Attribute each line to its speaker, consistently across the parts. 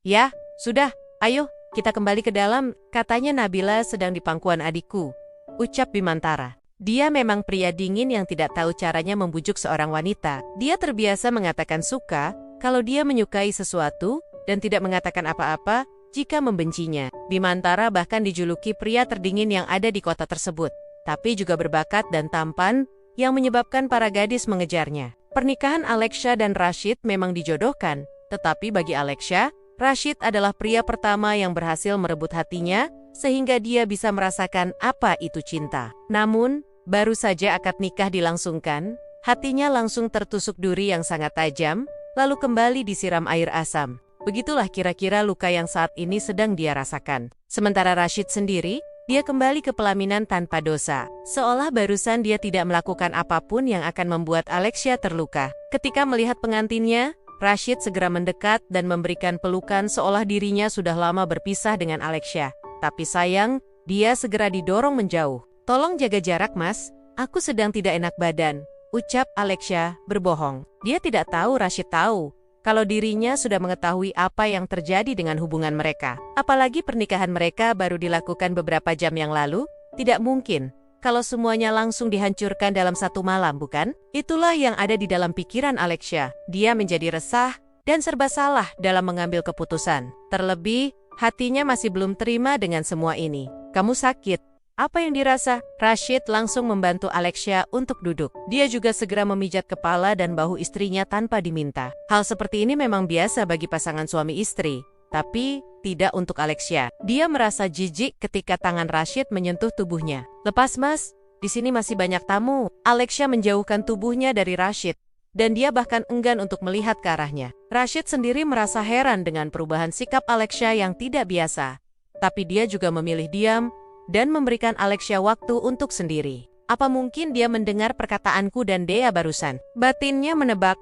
Speaker 1: Ya, sudah, ayo, kita kembali ke dalam, katanya Nabila sedang di pangkuan adikku. Ucap Bimantara. Dia memang pria dingin yang tidak tahu caranya membujuk seorang wanita. Dia terbiasa mengatakan suka kalau dia menyukai sesuatu dan tidak mengatakan apa-apa jika membencinya. Bimantara bahkan dijuluki pria terdingin yang ada di kota tersebut, tapi juga berbakat dan tampan yang menyebabkan para gadis mengejarnya. Pernikahan Aleksha dan Rashid memang dijodohkan, tetapi bagi Aleksha, Rashid adalah pria pertama yang berhasil merebut hatinya sehingga dia bisa merasakan apa itu cinta. Namun, baru saja akad nikah dilangsungkan, hatinya langsung tertusuk duri yang sangat tajam, lalu kembali disiram air asam. Begitulah kira-kira luka yang saat ini sedang dia rasakan. Sementara Rashid sendiri, dia kembali ke pelaminan tanpa dosa. Seolah barusan dia tidak melakukan apapun yang akan membuat Aleksha terluka. Ketika melihat pengantinnya, Rashid segera mendekat dan memberikan pelukan seolah dirinya sudah lama berpisah dengan Aleksha. Tapi sayang, dia segera didorong menjauh. Tolong jaga jarak, Mas. Aku sedang tidak enak badan, ucap Aleksha berbohong. Dia tidak tahu Rashid tahu kalau dirinya sudah mengetahui apa yang terjadi dengan hubungan mereka. Apalagi pernikahan mereka baru dilakukan beberapa jam yang lalu, tidak mungkin kalau semuanya langsung dihancurkan dalam satu malam, bukan? Itulah yang ada di dalam pikiran Aleksha. Dia menjadi resah dan serba salah dalam mengambil keputusan. Terlebih, hatinya masih belum terima dengan semua ini. Kamu sakit. Apa yang dirasa? Rashid langsung membantu Aleksha untuk duduk. Dia juga segera memijat kepala dan bahu istrinya tanpa diminta. Hal seperti ini memang biasa bagi pasangan suami istri, tapi tidak untuk Aleksha. Dia merasa jijik ketika tangan Rashid menyentuh tubuhnya. Lepas, Mas, di sini masih banyak tamu. Aleksha menjauhkan tubuhnya dari Rashid, dan dia bahkan enggan untuk melihat ke arahnya. Rashid sendiri merasa heran dengan perubahan sikap Aleksha yang tidak biasa. Tapi dia juga memilih diam dan memberikan Aleksha waktu untuk sendiri. Apa mungkin dia mendengar perkataanku dan Dea barusan? Batinnya menebak,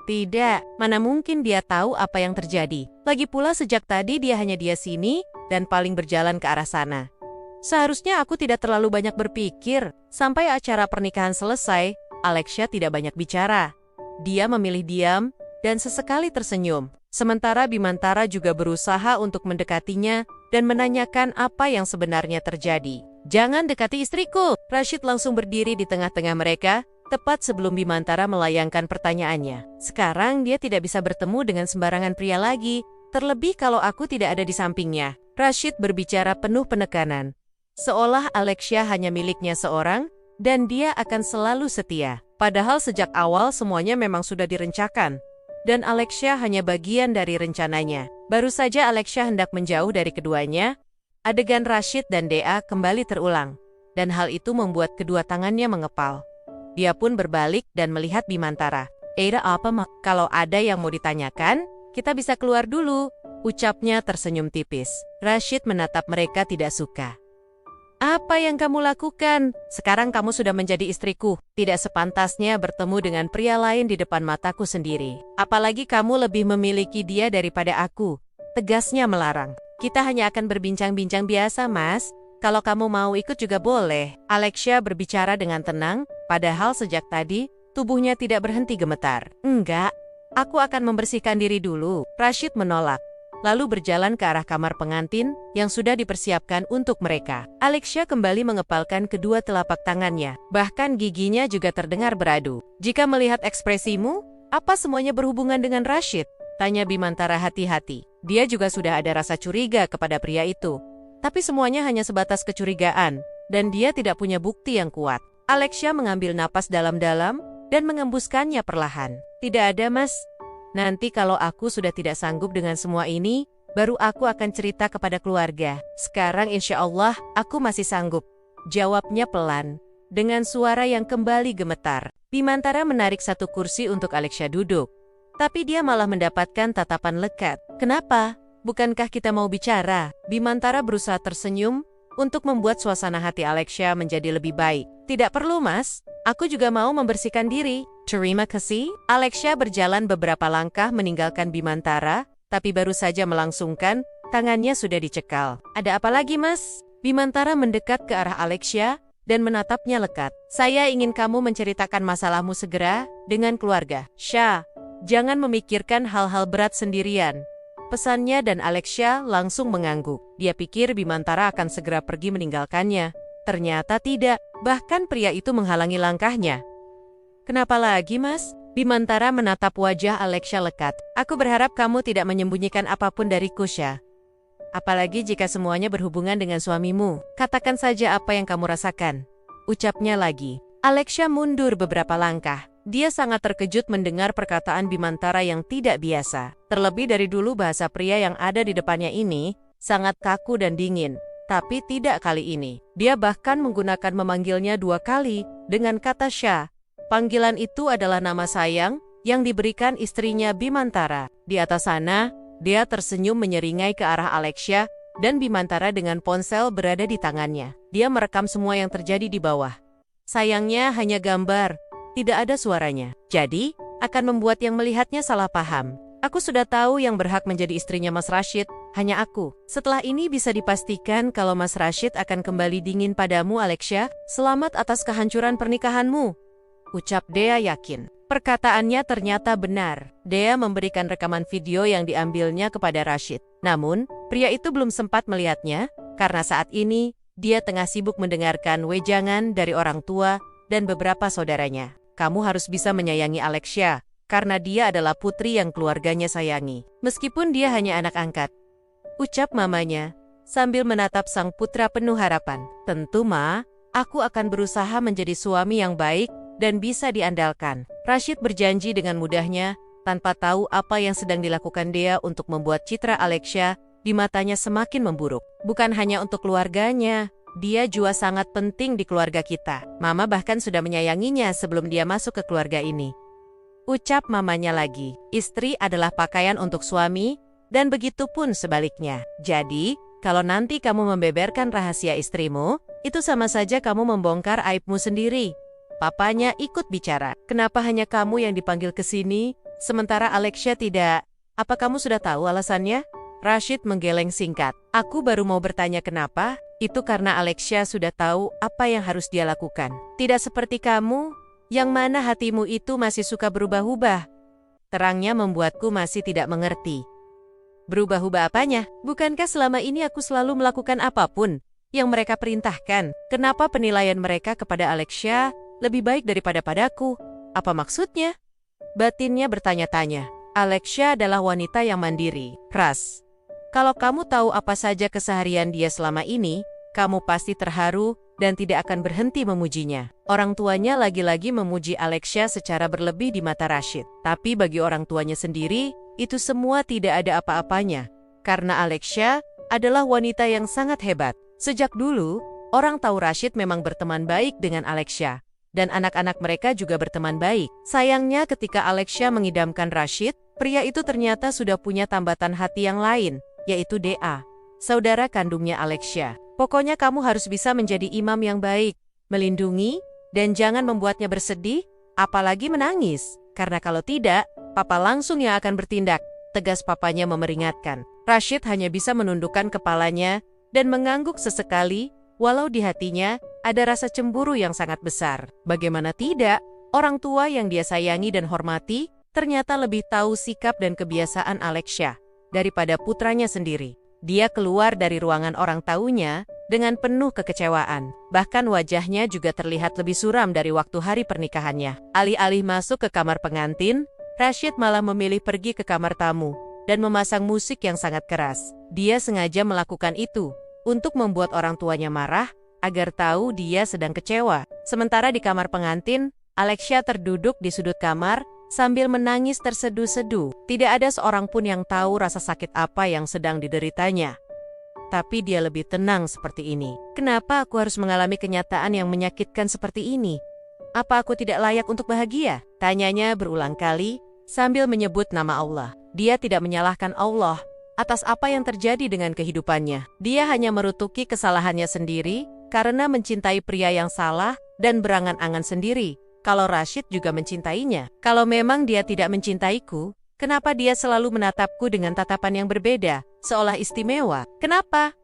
Speaker 1: tidak, mana mungkin dia tahu apa yang terjadi. Lagi pula sejak tadi dia hanya di sini dan paling berjalan ke arah sana. Seharusnya aku tidak terlalu banyak berpikir. Sampai acara pernikahan selesai, Aleksha tidak banyak bicara. Dia memilih diam dan sesekali tersenyum. Sementara Bimantara juga berusaha untuk mendekatinya dan menanyakan apa yang sebenarnya terjadi. Jangan dekati istriku. Rashid langsung berdiri di tengah-tengah mereka, tepat sebelum Bimantara melayangkan pertanyaannya. Sekarang dia tidak bisa bertemu dengan sembarangan pria lagi, terlebih kalau aku tidak ada di sampingnya. Rashid berbicara penuh penekanan, seolah Aleksha hanya miliknya seorang, dan dia akan selalu setia. Padahal sejak awal semuanya memang sudah direncanakan, dan Aleksha hanya bagian dari rencananya. Baru saja Aleksha hendak menjauh dari keduanya, adegan Rashid dan Dea kembali terulang, dan hal itu membuat kedua tangannya mengepal. Dia pun berbalik dan melihat Bimantara. Apa mak? Kalau ada yang mau ditanyakan, kita bisa keluar dulu, ucapnya tersenyum tipis. Rashid menatap mereka tidak suka. Apa yang kamu lakukan? Sekarang kamu sudah menjadi istriku. Tidak sepantasnya bertemu dengan pria lain di depan mataku sendiri. Apalagi kamu lebih memiliki dia daripada aku. Tegasnya melarang. Kita hanya akan berbincang-bincang biasa, Mas. Kalau kamu mau ikut juga boleh. Aleksha berbicara dengan tenang, padahal sejak tadi tubuhnya tidak berhenti gemetar. Enggak, aku akan membersihkan diri dulu. Rashid menolak, lalu berjalan ke arah kamar pengantin yang sudah dipersiapkan untuk mereka. Aleksha kembali mengepalkan kedua telapak tangannya, bahkan giginya juga terdengar beradu. Jika melihat ekspresimu, apa semuanya berhubungan dengan Rashid? Tanya Bimantara hati-hati. Dia juga sudah ada rasa curiga kepada pria itu. Tapi semuanya hanya sebatas kecurigaan, dan dia tidak punya bukti yang kuat. Aleksha mengambil napas dalam-dalam dan mengembuskannya perlahan. Tidak ada, Mas. Nanti kalau aku sudah tidak sanggup dengan semua ini, baru aku akan cerita kepada keluarga. Sekarang insya Allah aku masih sanggup. Jawabnya pelan, dengan suara yang kembali gemetar. Bimantara menarik satu kursi untuk Aleksha duduk. Tapi dia malah mendapatkan tatapan lekat. Kenapa? Bukankah kita mau bicara? Bimantara berusaha tersenyum untuk membuat suasana hati Aleksha menjadi lebih baik. Tidak perlu, Mas. Aku juga mau membersihkan diri. Terima kasih. Aleksha berjalan beberapa langkah meninggalkan Bimantara, tapi baru saja melangsungkan, tangannya sudah dicekal. Ada apa lagi, Mas? Bimantara mendekat ke arah Aleksha dan menatapnya lekat. Saya ingin kamu menceritakan masalahmu segera dengan keluarga. Jangan memikirkan hal-hal berat sendirian. pesannya dan Alexia langsung mengangguk. Dia pikir Bimantara akan segera pergi meninggalkannya. Ternyata tidak, bahkan pria itu menghalangi langkahnya. "Kenapa lagi, Mas?" Bimantara menatap wajah Alexia lekat. "Aku berharap kamu tidak menyembunyikan apapun dariku, Syah. Apalagi jika semuanya berhubungan dengan suamimu. Katakan saja apa yang kamu rasakan," ucapnya lagi. Alexia mundur beberapa langkah. Dia sangat terkejut mendengar perkataan Bimantara yang tidak biasa. Terlebih dari dulu bahasa pria yang ada di depannya ini sangat kaku dan dingin. Tapi tidak kali ini. Dia bahkan menggunakan memanggilnya 2 kali dengan kata Syah. Panggilan itu adalah nama sayang yang diberikan istrinya Bimantara. Di atas sana, dia tersenyum menyeringai ke arah Alexia dan Bimantara dengan ponsel berada di tangannya. Dia merekam semua yang terjadi di bawah. Sayangnya hanya gambar, tidak ada suaranya. Jadi, akan membuat yang melihatnya salah paham. "Aku sudah tahu yang berhak menjadi istrinya Mas Rashid, hanya aku. Setelah ini bisa dipastikan kalau Mas Rashid akan kembali dingin padamu, Alexia. Selamat atas kehancuran pernikahanmu," ucap Dea yakin. Perkataannya ternyata benar. Dea memberikan rekaman video yang diambilnya kepada Rashid. Namun, pria itu belum sempat melihatnya, karena saat ini, dia tengah sibuk mendengarkan wejangan dari orang tua dan beberapa saudaranya. "Kamu harus bisa menyayangi Alexia, karena dia adalah putri yang keluarganya sayangi. Meskipun dia hanya anak angkat," ucap mamanya, sambil menatap sang putra penuh harapan. "Tentu, Ma, aku akan berusaha menjadi suami yang baik dan bisa diandalkan." Rashid berjanji dengan mudahnya, tanpa tahu apa yang sedang dilakukan Dea untuk membuat citra Alexia di matanya semakin memburuk. Bukan hanya untuk keluarganya, dia juga sangat penting di keluarga kita. Mama bahkan sudah menyayanginya sebelum dia masuk ke keluarga ini. Ucap mamanya lagi. Istri adalah pakaian untuk suami, dan begitu pun sebaliknya. Jadi, kalau nanti kamu membeberkan rahasia istrimu, itu sama saja kamu membongkar aibmu sendiri. Papanya ikut bicara. "Kenapa hanya kamu yang dipanggil ke sini, sementara Alexia tidak? Apa kamu sudah tahu alasannya?" Rashid menggeleng singkat. "Aku baru mau bertanya kenapa. Itu karena Alexia sudah tahu apa yang harus dia lakukan. Tidak seperti kamu, yang mana hatimu itu masih suka berubah-ubah." Terangnya membuatku masih tidak mengerti. "Berubah-ubah apanya? Bukankah selama ini aku selalu melakukan apapun yang mereka perintahkan? Kenapa penilaian mereka kepada Alexia lebih baik daripada padaku? Apa maksudnya?" Batinnya bertanya-tanya. Alexia adalah wanita yang mandiri, keras. Kalau kamu tahu apa saja keseharian dia selama ini, kamu pasti terharu dan tidak akan berhenti memujinya. Orang tuanya lagi-lagi memuji Alexia secara berlebih di mata Rashid. Tapi bagi orang tuanya sendiri, itu semua tidak ada apa-apanya. Karena Alexia adalah wanita yang sangat hebat. Sejak dulu, orang tahu Rashid memang berteman baik dengan Alexia. Dan anak-anak mereka juga berteman baik. Sayangnya ketika Alexia mengidamkan Rashid, pria itu ternyata sudah punya tambatan hati yang lain, yaitu Dea, saudara kandungnya Alexia. "Pokoknya kamu harus bisa menjadi imam yang baik, melindungi, dan jangan membuatnya bersedih, apalagi menangis. Karena kalau tidak, papa langsung yang akan bertindak," tegas papanya memeringatkan. Rashid hanya bisa menundukkan kepalanya dan mengangguk sesekali, walau di hatinya ada rasa cemburu yang sangat besar. Bagaimana tidak, orang tua yang dia sayangi dan hormati ternyata lebih tahu sikap dan kebiasaan Alexia daripada putranya sendiri. Dia keluar dari ruangan orang tahunya dengan penuh kekecewaan. Bahkan wajahnya juga terlihat lebih suram dari waktu hari pernikahannya. Alih-alih masuk ke kamar pengantin, Rashid malah memilih pergi ke kamar tamu dan memasang musik yang sangat keras. Dia sengaja melakukan itu untuk membuat orang tuanya marah, agar tahu dia sedang kecewa. Sementara di kamar pengantin, Alexia terduduk di sudut kamar sambil menangis terseduh-seduh. Tidak ada seorang pun yang tahu rasa sakit apa yang sedang dideritanya. Tapi dia lebih tenang seperti ini. "Kenapa aku harus mengalami kenyataan yang menyakitkan seperti ini? Apa aku tidak layak untuk bahagia?" Tanyanya berulang kali sambil menyebut nama Allah. Dia tidak menyalahkan Allah atas apa yang terjadi dengan kehidupannya. Dia hanya merutuki kesalahannya sendiri karena mencintai pria yang salah dan berangan-angan sendiri kalau Rashid juga mencintainya. Kalau memang dia tidak mencintaiku, kenapa dia selalu menatapku dengan tatapan yang berbeda, seolah istimewa? Kenapa?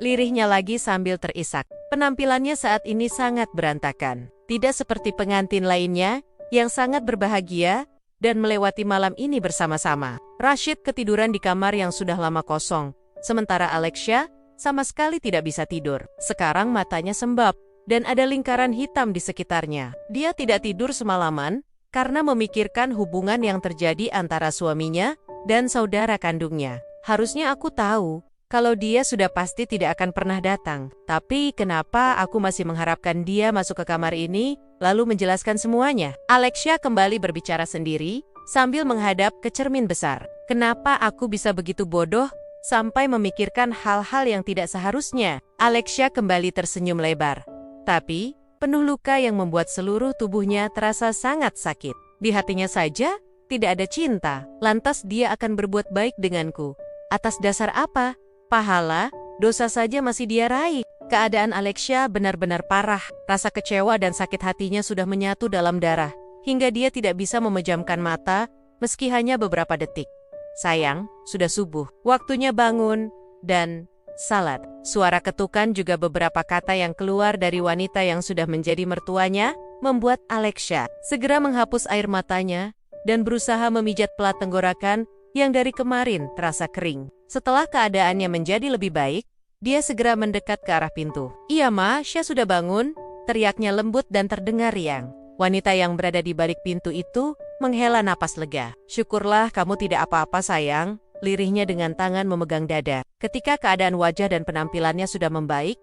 Speaker 1: Lirihnya lagi sambil terisak. Penampilannya saat ini sangat berantakan. Tidak seperti pengantin lainnya yang sangat berbahagia dan melewati malam ini bersama-sama. Rashid ketiduran di kamar yang sudah lama kosong, sementara Alexia sama sekali tidak bisa tidur. Sekarang matanya sembab, dan ada lingkaran hitam di sekitarnya. Dia tidak tidur semalaman, karena memikirkan hubungan yang terjadi antara suaminya dan saudara kandungnya. Harusnya aku tahu kalau dia sudah pasti tidak akan pernah datang. Tapi kenapa aku masih mengharapkan dia masuk ke kamar ini, lalu menjelaskan semuanya? Alexia kembali berbicara sendiri, sambil menghadap ke cermin besar. Kenapa aku bisa begitu bodoh, sampai memikirkan hal-hal yang tidak seharusnya? Alexia kembali tersenyum lebar. Tapi, penuh luka yang membuat seluruh tubuhnya terasa sangat sakit. Di hatinya saja, tidak ada cinta. Lantas dia akan berbuat baik denganku. Atas dasar apa? Pahala, dosa saja masih dia raih. Keadaan Alexia benar-benar parah. Rasa kecewa dan sakit hatinya sudah menyatu dalam darah, hingga dia tidak bisa memejamkan mata, meski hanya beberapa detik. Sayang, sudah subuh. Waktunya bangun, dan salat. Suara ketukan juga beberapa kata yang keluar dari wanita yang sudah menjadi mertuanya, membuat Alexia segera menghapus air matanya, dan berusaha memijat pelat tenggorokan yang dari kemarin terasa kering. Setelah keadaannya menjadi lebih baik, dia segera mendekat ke arah pintu. "Iya Ma, Syah sudah bangun," teriaknya lembut dan terdengar riang. Wanita yang berada di balik pintu itu menghela napas lega. "Syukurlah kamu tidak apa-apa sayang," lirihnya dengan tangan memegang dada. Ketika keadaan wajah dan penampilannya sudah membaik,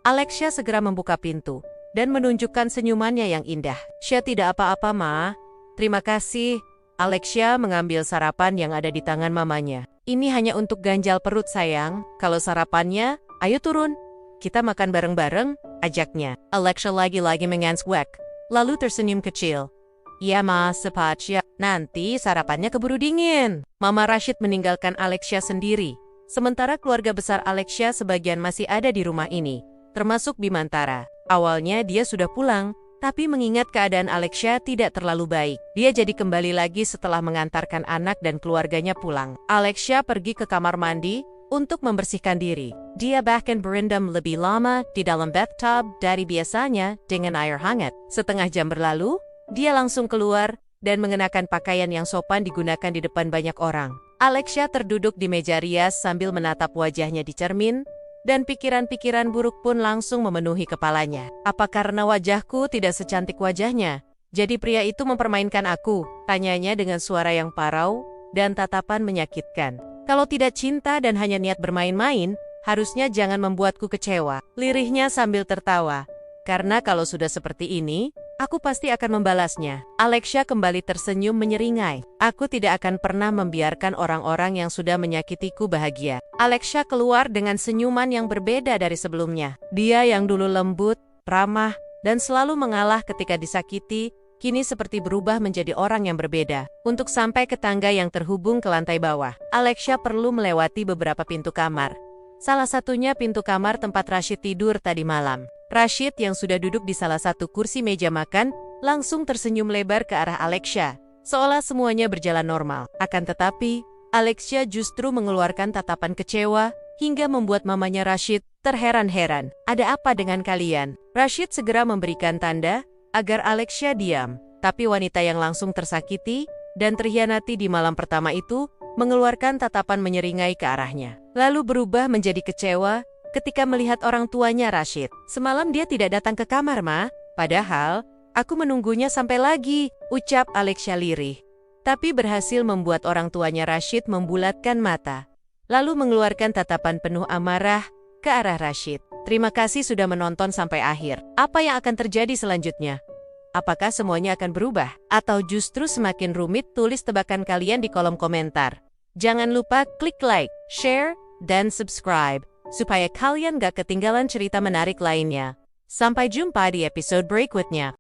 Speaker 1: Alexia segera membuka pintu dan menunjukkan senyumannya yang indah. "Syah tidak apa-apa Ma, terima kasih." Alexia mengambil sarapan yang ada di tangan mamanya. "Ini hanya untuk ganjal perut sayang. Kalau sarapannya, ayo turun. Kita makan bareng-bareng," ajaknya. Alexia lagi-lagi mengangguk, lalu tersenyum kecil. "Ya Ma, cepat ya. Nanti sarapannya keburu dingin." Mama Rashid meninggalkan Alexia sendiri. Sementara keluarga besar Alexia sebagian masih ada di rumah ini, termasuk Bimantara. Awalnya dia sudah pulang, tapi mengingat keadaan Alexia tidak terlalu baik, dia jadi kembali lagi setelah mengantarkan anak dan keluarganya pulang. Alexia pergi ke kamar mandi untuk membersihkan diri. Dia bahkan berendam lebih lama di dalam bathtub dari biasanya dengan air hangat. Setengah jam berlalu, dia langsung keluar dan mengenakan pakaian yang sopan digunakan di depan banyak orang. Alexia terduduk di meja rias sambil menatap wajahnya di cermin, dan pikiran-pikiran buruk pun langsung memenuhi kepalanya. "Apa karena wajahku tidak secantik wajahnya, jadi pria itu mempermainkan aku?" tanyanya dengan suara yang parau dan tatapan menyakitkan. "Kalau tidak cinta dan hanya niat bermain-main, harusnya jangan membuatku kecewa," lirihnya sambil tertawa. "Karena kalau sudah seperti ini, aku pasti akan membalasnya." Alexia kembali tersenyum menyeringai. "Aku tidak akan pernah membiarkan orang-orang yang sudah menyakitiku bahagia." Alexia keluar dengan senyuman yang berbeda dari sebelumnya. Dia yang dulu lembut, ramah, dan selalu mengalah ketika disakiti, kini seperti berubah menjadi orang yang berbeda. Untuk sampai ke tangga yang terhubung ke lantai bawah, Alexia perlu melewati beberapa pintu kamar. Salah satunya pintu kamar tempat Rashid tidur tadi malam. Rashid yang sudah duduk di salah satu kursi meja makan, langsung tersenyum lebar ke arah Alexia, seolah semuanya berjalan normal. Akan tetapi, Alexia justru mengeluarkan tatapan kecewa, hingga membuat mamanya Rashid terheran-heran. "Ada apa dengan kalian?" Rashid segera memberikan tanda agar Alexia diam, tapi wanita yang langsung tersakiti dan terhianati di malam pertama itu mengeluarkan tatapan menyeringai ke arahnya, lalu berubah menjadi kecewa ketika melihat orang tuanya Rashid. "Semalam dia tidak datang ke kamar, Ma. Padahal, aku menunggunya sampai lagi," ucap Alexia lirih. Tapi berhasil membuat orang tuanya Rashid membulatkan mata, lalu mengeluarkan tatapan penuh amarah ke arah Rashid. "Terima kasih sudah menonton sampai akhir. Apa yang akan terjadi selanjutnya? Apakah semuanya akan berubah? Atau justru semakin rumit? Tulis tebakan kalian di kolom komentar. Jangan lupa klik like, share, dan subscribe, supaya kalian gak ketinggalan cerita menarik lainnya. Sampai jumpa di episode berikutnya.